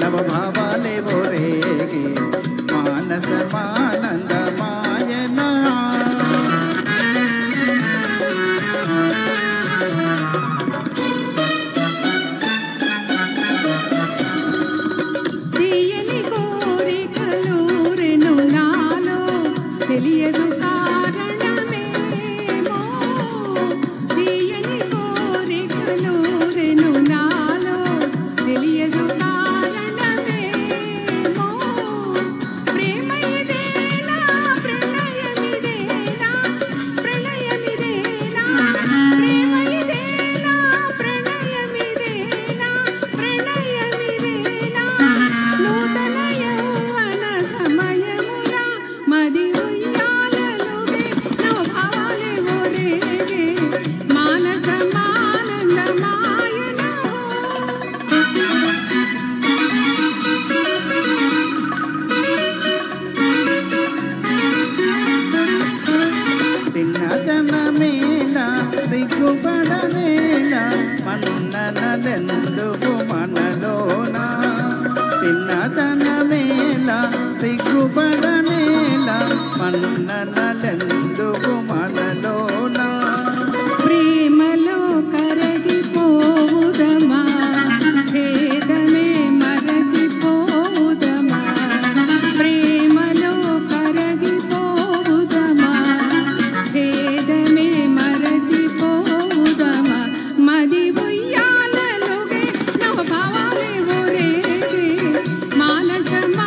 నవభావాలే రేగే మానసమానందమాయన తీయని కోరికలు రెను నాలో తెలియదు కారణమేమో తీయని కోరికలు రెను నాలో తెలియదు కారణమేమో ప్రేమ ఇదేనా ప్రణయమిదేనా ప్రణయమిదేనా ప్రేమ ఇదేనా ప్రణయమిదేనా ప్రణయమిదేనా నూతన యౌవన సమయమున మది ఉయ్యాలలుగే నవభావాలే రేగే మానసమానందమాయన చిన్నదనమేళ సిగ్గుపడనేళ మన్ననలెందుకు మనలోన చిన్నదనమేళ సిగ్గుపడనేళ మన్ననలెందుకు మనలోన ప్రేమలో కరగిపోవుదమా భేదమే మరచిపోవుదమా ప్రేమలో కరగిపోవుదమా భేదమే మరచిపోవుదమా మది ఉయ్యాలలుగే నవభావాలే రేగే మానసమానందమాయన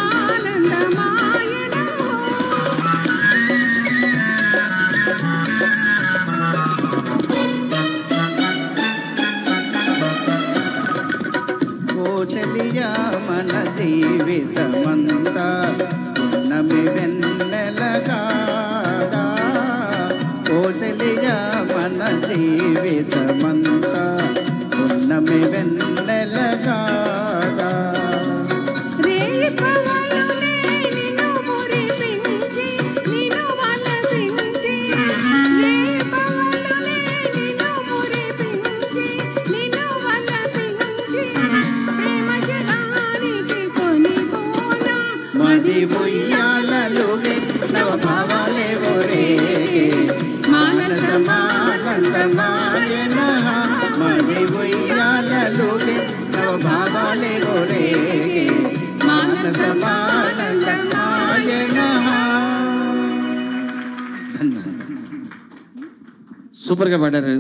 కోచలియా మన జీవితమంతా ఉన్నమి వెన్నెలగాడా కోచలియా మన జీవితమంతా ఉన్నమి వెన్నెలగాడా రేపవలునే నిన్ను మురిపించి నిన్ను వలపించి రేపవలునే నిన్ను మురిపించి నిన్ను వలపించి ప్రేమ జగానికి కొనిపోనా మది ఉయ్యాలలుగే నవభావాలే రేగే మానసమానందమాయన మది ఉయ్యాలలుగే నవభావాలే రేగే మానసమానందమాయన. ధన్యవాదాలు. సూపర్గా పాడారు.